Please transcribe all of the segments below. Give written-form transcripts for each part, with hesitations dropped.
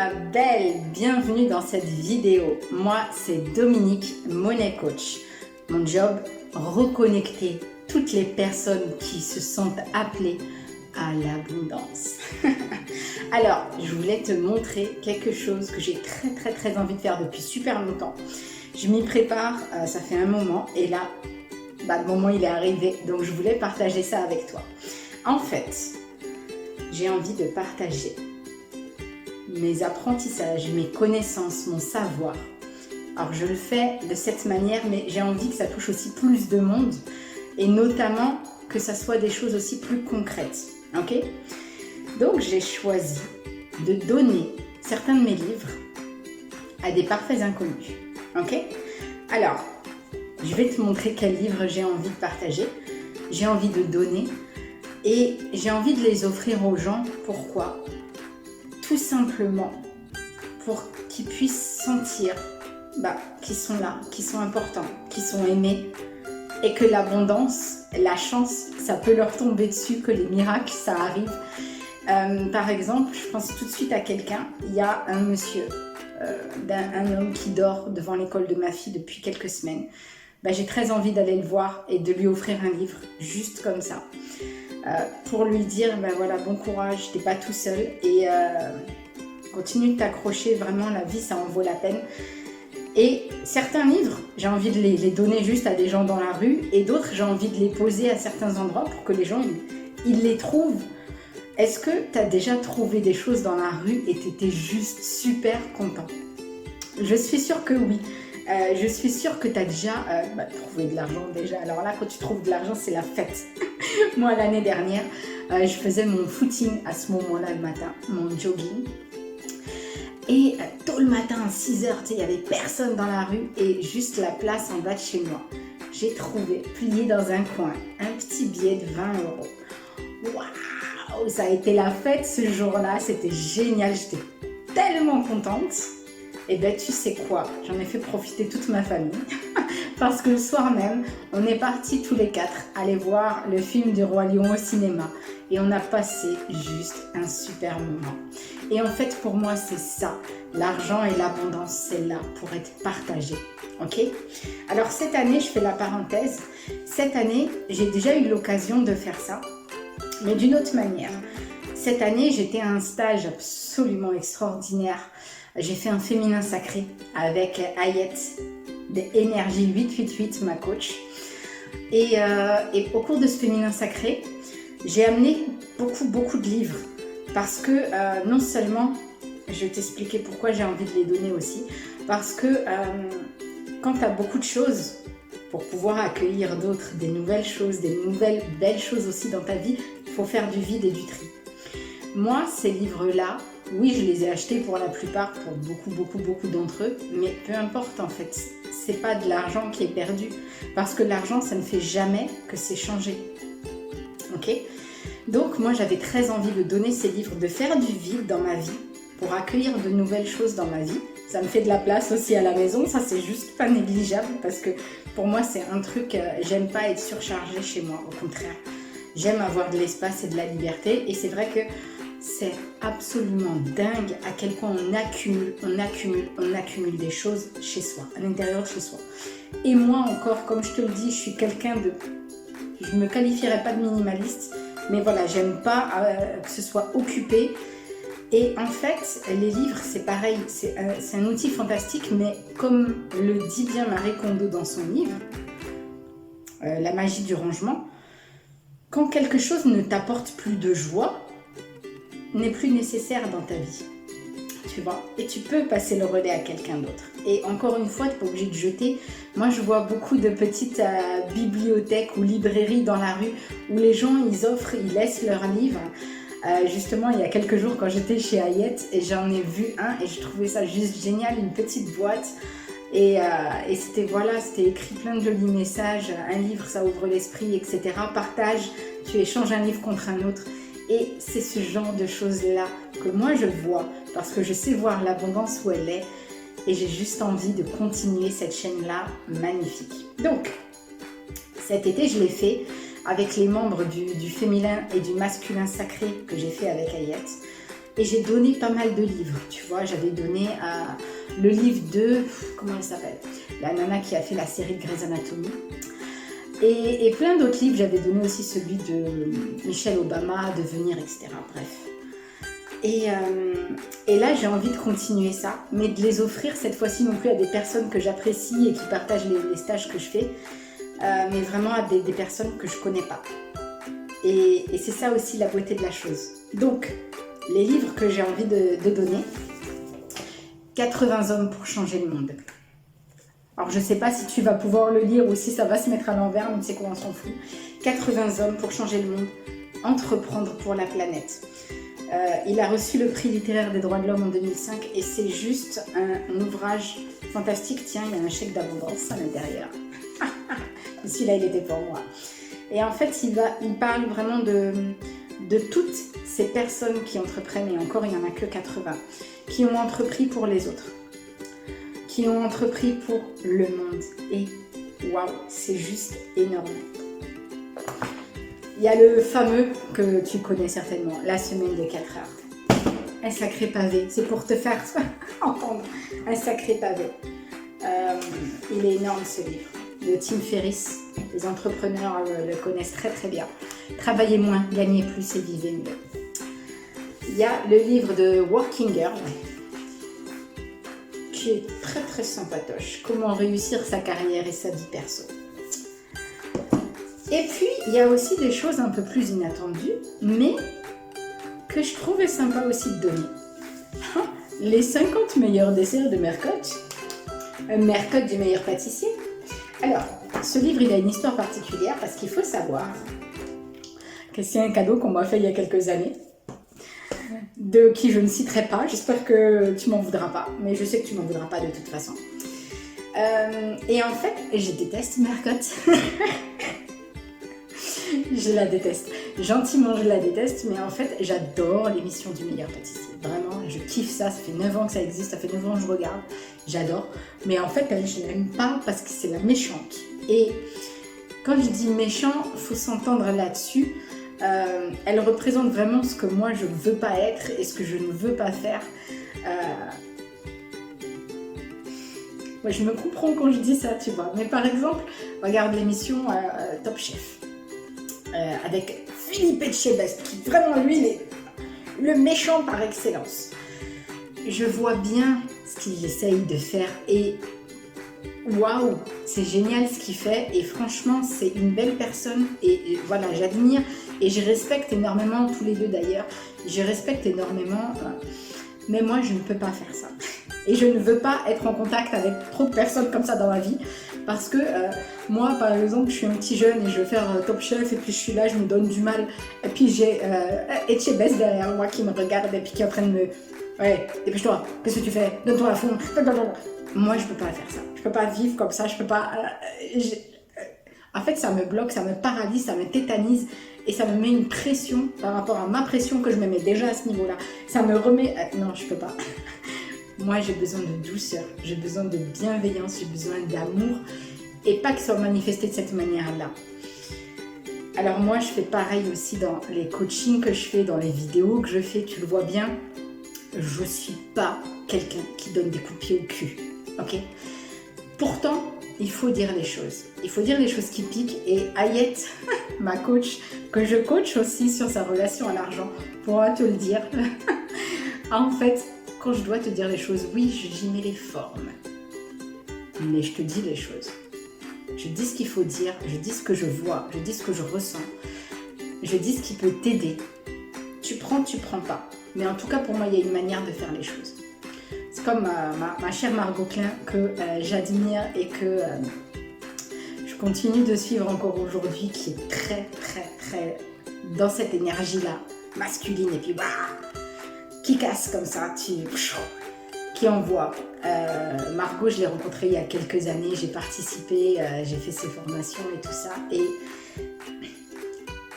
ma belle, bienvenue dans cette vidéo. Moi, c'est Dominique, Money Coach. Mon job, reconnecter toutes les personnes qui se sentent appelées à l'abondance. Alors, je voulais te montrer quelque chose que j'ai très envie de faire depuis super longtemps. Je m'y prépare, ça fait un moment, et là, le moment il est arrivé, donc je voulais partager ça avec toi. En fait, j'ai envie de partager mes apprentissages, mes connaissances, mon savoir. Alors je le fais de cette manière, mais j'ai envie que ça touche aussi plus de monde, et notamment que ça soit des choses aussi plus concrètes. Ok ? Donc j'ai choisi de donner certains de mes livres à des parfaits inconnus. Ok ? Alors, je vais te montrer quels livres j'ai envie de partager, j'ai envie de donner et j'ai envie de les offrir aux gens. Pourquoi ? Tout simplement pour qu'ils puissent sentir qu'ils sont là, qu'ils sont importants, qu'ils sont aimés et que l'abondance, la chance, ça peut leur tomber dessus, que les miracles, ça arrive. Par exemple, je pense tout de suite à quelqu'un. Il y a un monsieur, un homme qui dort devant l'école de ma fille depuis quelques semaines. J'ai très envie d'aller le voir et de lui offrir un livre, juste comme ça, pour lui dire, voilà, bon courage, t'es pas tout seul et continue de t'accrocher, vraiment la vie, ça en vaut la peine. Et certains livres, j'ai envie de les donner juste à des gens dans la rue, et d'autres, j'ai envie de les poser à certains endroits pour que les gens, ils les trouvent. Est-ce que tu as déjà trouvé des choses dans la rue et tu étais juste super content ? Je suis sûre que oui. Je suis sûre que tu as déjà trouvé de l'argent déjà. Alors là, quand tu trouves de l'argent, c'est la fête. Moi, l'année dernière, je faisais mon footing à ce moment-là le matin, mon jogging. Et tôt le matin, à 6h, il n'y avait personne dans la rue et juste la place en bas de chez moi. J'ai trouvé, plié dans un coin, un petit billet de 20 €. Waouh, ça a été la fête ce jour-là, c'était génial, j'étais tellement contente. Et tu sais quoi, j'en ai fait profiter toute ma famille parce que le soir même, on est partis tous les 4 aller voir le film du Roi Lion au cinéma et on a passé juste un super moment. Et en fait, pour moi, c'est ça, l'argent et l'abondance, c'est là pour être partagé. Ok ? Alors cette année, je fais la parenthèse, cette année, j'ai déjà eu l'occasion de faire ça, mais d'une autre manière. Cette année, j'étais à un stage absolument extraordinaire. J'ai fait un féminin sacré avec Ayette de Énergie 888, ma coach. Et au cours de ce féminin sacré, j'ai amené beaucoup de livres. Parce que non seulement, je vais t'expliquer pourquoi j'ai envie de les donner aussi, parce que quand tu as beaucoup de choses, pour pouvoir accueillir d'autres, des nouvelles choses, des nouvelles belles choses aussi dans ta vie, il faut faire du vide et du tri. Moi, ces livres-là, oui, je les ai achetés pour la plupart, pour beaucoup d'entre eux, mais peu importe en fait, c'est pas de l'argent qui est perdu, parce que l'argent, ça ne fait jamais que s'échanger. Ok ? Donc moi, j'avais très envie de donner ces livres, de faire du vide dans ma vie, pour accueillir de nouvelles choses dans ma vie. Ça me fait de la place aussi à la maison, ça c'est juste pas négligeable, parce que pour moi, c'est un truc, j'aime pas être surchargée chez moi, au contraire. J'aime avoir de l'espace et de la liberté, et c'est vrai que c'est absolument dingue à quel point on accumule des choses chez soi, à l'intérieur de chez soi. Et moi encore, comme je te le dis, je suis quelqu'un de... Je ne me qualifierais pas de minimaliste, mais voilà, j'aime pas que ce soit occupé. Et en fait, les livres, c'est pareil, c'est un outil fantastique, mais comme le dit bien Marie Kondo dans son livre, La magie du rangement, quand quelque chose ne t'apporte plus de joie, n'est plus nécessaire dans ta vie, tu vois, et tu peux passer le relais à quelqu'un d'autre. Et encore une fois, tu n'es pas obligé de jeter. Moi, je vois beaucoup de petites bibliothèques ou librairies dans la rue où les gens, ils laissent leurs livres. Justement, il y a quelques jours, quand j'étais chez Ayette, et j'en ai vu un, et je trouvais ça juste génial, une petite boîte. Et c'était écrit plein de jolis messages. Un livre, ça ouvre l'esprit, etc. Partage, tu échanges un livre contre un autre. Et c'est ce genre de choses-là que moi je vois, parce que je sais voir l'abondance où elle est, et j'ai juste envie de continuer cette chaîne-là magnifique. Donc, cet été, je l'ai fait avec les membres du féminin et du masculin sacré que j'ai fait avec Ayette. Et j'ai donné pas mal de livres, tu vois. J'avais donné le livre de, comment elle s'appelle, la nana qui a fait la série de Grey's Anatomy. Et plein d'autres livres. J'avais donné aussi celui de Michelle Obama, Devenir, etc. Bref. Et là, j'ai envie de continuer ça, mais de les offrir cette fois-ci non plus à des personnes que j'apprécie et qui partagent les stages que je fais, mais vraiment à des personnes que je connais pas. Et c'est ça aussi la beauté de la chose. Donc, les livres que j'ai envie de donner, 80 hommes pour changer le monde. Alors, je sais pas si tu vas pouvoir le lire ou si ça va se mettre à l'envers, mais tu sais quoi, on s'en fout. 80 hommes pour changer le monde, entreprendre pour la planète. Il a reçu le prix littéraire des droits de l'homme en 2005 et c'est juste un ouvrage fantastique. Tiens, il y a un chèque d'abondance à l'intérieur. Celui-là, il était pour moi. Et en fait, il parle vraiment de toutes ces personnes qui entreprennent, et encore, il n'y en a que 80, qui ont entrepris pour les autres, qui ont entrepris pour le monde. Et waouh, c'est juste énorme. Il y a le fameux que tu connais certainement, la semaine de 4 heures. Un sacré pavé, c'est pour te faire entendre. Un sacré pavé. Il est énorme ce livre. De Tim Ferriss. Les entrepreneurs le connaissent très très bien. Travaillez moins, gagnez plus et vivez mieux. Il y a le livre de Working Girl qui est très très sympatoche. Comment réussir sa carrière et sa vie perso. Et puis, il y a aussi des choses un peu plus inattendues, mais que je trouvais sympa aussi de donner. Les 50 meilleurs desserts de Mercotte. Mercotte du meilleur pâtissier. Alors, ce livre, il a une histoire particulière parce qu'il faut savoir que c'est un cadeau qu'on m'a fait il y a quelques années, de qui je ne citerai pas. J'espère que tu m'en voudras pas, mais je sais que tu m'en voudras pas de toute façon. Et en fait, je déteste Mercotte. Je la déteste. Gentiment, je la déteste, mais en fait, j'adore l'émission du meilleur pâtissier. Vraiment, je kiffe ça. Ça fait 9 ans que ça existe, ça fait 9 ans que je regarde. J'adore. Mais en fait, elle, je l'aime pas parce que c'est la méchante. Et quand je dis méchant, il faut s'entendre là-dessus. Elle représente vraiment ce que moi, je ne veux pas être et ce que je ne veux pas faire. Ouais, je me comprends quand je dis ça, tu vois. Mais par exemple, regarde l'émission Top Chef. Avec Philippe Etchebest, qui vraiment lui, il est le méchant par excellence. Je vois bien ce qu'il essaye de faire et waouh, c'est génial ce qu'il fait et franchement, c'est une belle personne et voilà, j'admire et je respecte énormément, tous les deux d'ailleurs, je respecte énormément, mais moi, je ne peux pas faire ça. Et je ne veux pas être en contact avec trop de personnes comme ça dans ma vie. Parce que moi, par exemple, je suis un petit jeune et je veux faire Top Chef et puis je suis là, je me donne du mal. Et puis j'ai Etchebest derrière moi qui me regarde et puis qui est en train de me... Ouais, dépêche-toi, qu'est-ce que tu fais? Donne-toi à fond. Moi, je peux pas faire ça. Je peux pas vivre comme ça, je peux pas... En fait, ça me bloque, ça me paralyse, ça me tétanise et ça me met une pression par rapport à ma pression que je me mets déjà à ce niveau-là. Ça me remet... Non, je peux pas. Moi, j'ai besoin de douceur, j'ai besoin de bienveillance, j'ai besoin d'amour et pas que ça soit manifesté de cette manière-là. Alors moi, je fais pareil aussi dans les coachings que je fais, dans les vidéos que je fais, tu le vois bien, je suis pas quelqu'un qui donne des coups de pied au cul, ok? Pourtant, il faut dire les choses. Il faut dire les choses qui piquent et Ayette, ma coach, que je coach aussi sur sa relation à l'argent, pourra te le dire. En fait, quand je dois te dire les choses, oui, j'y mets les formes. Mais je te dis les choses. Je dis ce qu'il faut dire, je dis ce que je vois, je dis ce que je ressens. Je dis ce qui peut t'aider. Tu prends pas. Mais en tout cas, pour moi, il y a une manière de faire les choses. C'est comme ma chère Margot Klein que j'admire et que je continue de suivre encore aujourd'hui, qui est très, très, très dans cette énergie-là, masculine. Et puis, bah, qui casse comme ça, qui envoie. Margot, je l'ai rencontrée il y a quelques années, j'ai participé, j'ai fait ses formations et tout ça, et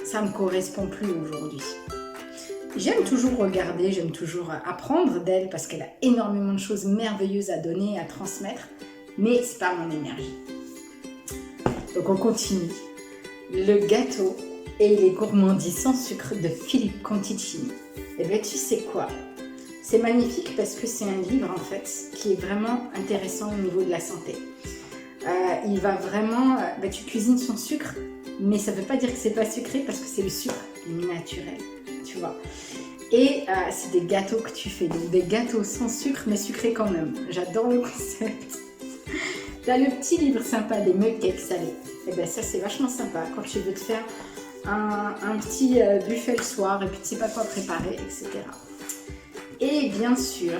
ça ne me correspond plus aujourd'hui. J'aime toujours regarder, j'aime toujours apprendre d'elle parce qu'elle a énormément de choses merveilleuses à donner, à transmettre, mais c'est pas mon énergie. Donc on continue. Le gâteau et les gourmandises sans sucre de Philippe Conticini. Eh bien, tu sais quoi? C'est magnifique parce que c'est un livre en fait qui est vraiment intéressant au niveau de la santé. Il va vraiment... tu cuisines son sucre, mais ça ne veut pas dire que c'est pas sucré parce que c'est le sucre naturel, tu vois. Et c'est des gâteaux que tu fais, donc des gâteaux sans sucre mais sucrés quand même. J'adore le concept. Tu as le petit livre sympa des mug cakes salés. Et bien ça c'est vachement sympa quand tu veux te faire un petit buffet le soir et puis tu sais pas quoi préparer, etc. Et bien sûr,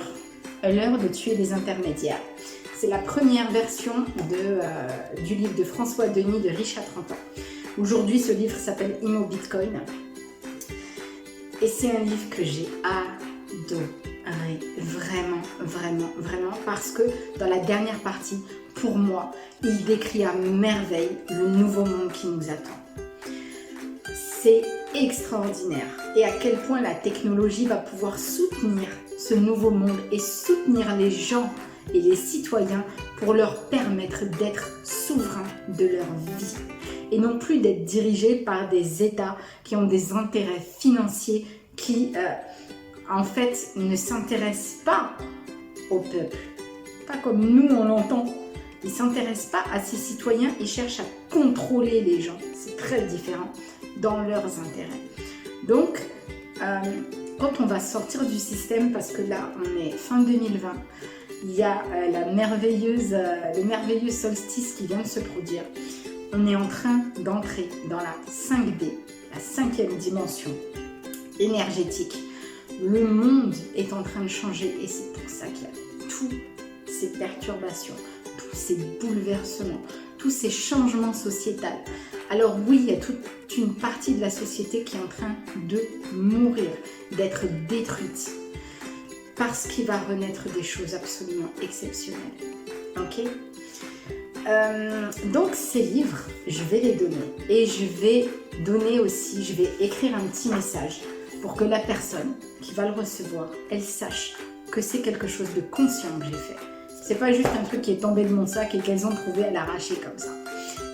l'heure de tuer les intermédiaires. C'est la première version du livre de François Denis de Riche à 30 ans. Aujourd'hui, ce livre s'appelle Immo Bitcoin. Et c'est un livre que j'ai adoré, vraiment, vraiment, vraiment, parce que dans la dernière partie, pour moi, il décrit à merveille le nouveau monde qui nous attend. C'est extraordinaire et à quel point la technologie va pouvoir soutenir ce nouveau monde et soutenir les gens et les citoyens pour leur permettre d'être souverains de leur vie et non plus d'être dirigés par des États qui ont des intérêts financiers qui en fait ne s'intéressent pas au peuple, pas comme nous on l'entend. Ils ne s'intéressent pas à ces citoyens, ils cherchent à contrôler les gens, c'est très différent dans leurs intérêts. Donc quand on va sortir du système, parce que là on est fin 2020, il y a le merveilleux solstice qui vient de se produire. On est en train d'entrer dans la 5D, la 5e dimension énergétique. Le monde est en train de changer et c'est pour ça qu'il y a toutes ces perturbations, tous ces bouleversements, tous ces changements sociétals. Alors oui, il y a toute une partie de la société qui est en train de mourir, d'être détruite. Parce qu'il va renaître des choses absolument exceptionnelles. Ok ? Donc ces livres, je vais les donner. Et je vais donner aussi, je vais écrire un petit message pour que la personne qui va le recevoir, elle sache que c'est quelque chose de conscient que j'ai fait. C'est pas juste un truc qui est tombé de mon sac et qu'elles ont trouvé à l'arracher comme ça.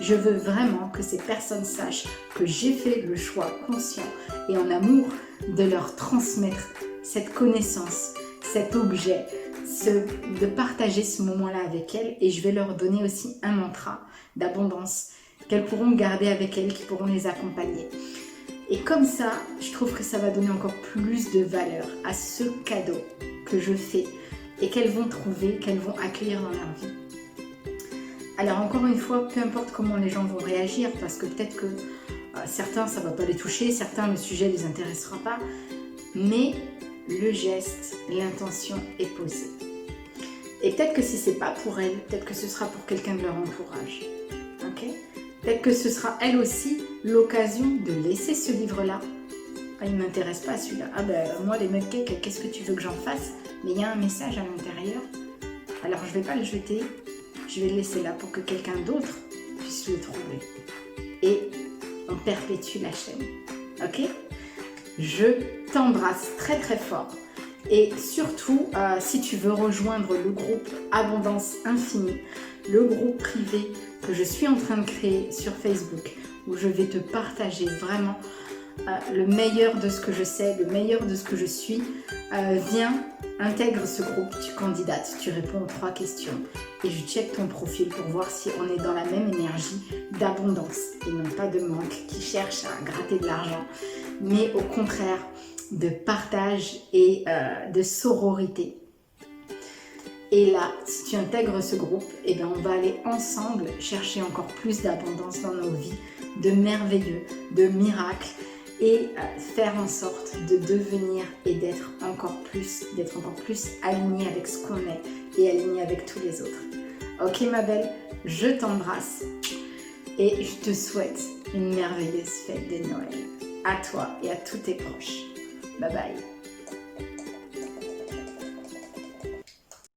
Je veux vraiment que ces personnes sachent que j'ai fait le choix conscient et en amour de leur transmettre cette connaissance, cet objet, de partager ce moment-là avec elles, et je vais leur donner aussi un mantra d'abondance qu'elles pourront garder avec elles, qui pourront les accompagner. Et comme ça, je trouve que ça va donner encore plus de valeur à ce cadeau que je fais et qu'elles vont trouver, qu'elles vont accueillir dans leur vie. Alors encore une fois, peu importe comment les gens vont réagir, parce que peut-être que certains ça ne va pas les toucher, certains le sujet ne les intéressera pas, mais le geste, l'intention est posée. Et peut-être que si ce n'est pas pour elles, peut-être que ce sera pour quelqu'un de leur entourage. Ok ? Peut-être que ce sera elle aussi l'occasion de laisser ce livre-là. Ah, il ne m'intéresse pas celui-là. Ah ben moi les mug cakes, qu'est-ce que tu veux que j'en fasse ? Mais il y a un message à l'intérieur. Alors je ne vais pas le jeter, je vais le laisser là pour que quelqu'un d'autre puisse le trouver. Et on perpétue la chaîne. Ok ? Je t'embrasse très très fort. Et surtout, si tu veux rejoindre le groupe Abondance Infinie, le groupe privé que je suis en train de créer sur Facebook, où je vais te partager vraiment le meilleur de ce que je sais, le meilleur de ce que je suis, viens, intègre ce groupe, tu candidates, tu réponds aux 3 questions et je check ton profil pour voir si on est dans la même énergie d'abondance et non pas de manque qui cherche à gratter de l'argent, mais au contraire de partage et de sororité. Et là, si tu intègres ce groupe, eh bien, on va aller ensemble chercher encore plus d'abondance dans nos vies, de merveilleux, de miracles, et faire en sorte de devenir et d'être encore plus aligné avec ce qu'on est et aligné avec tous les autres. Ok ma belle, je t'embrasse et je te souhaite une merveilleuse fête de Noël à toi et à tous tes proches. Bye bye.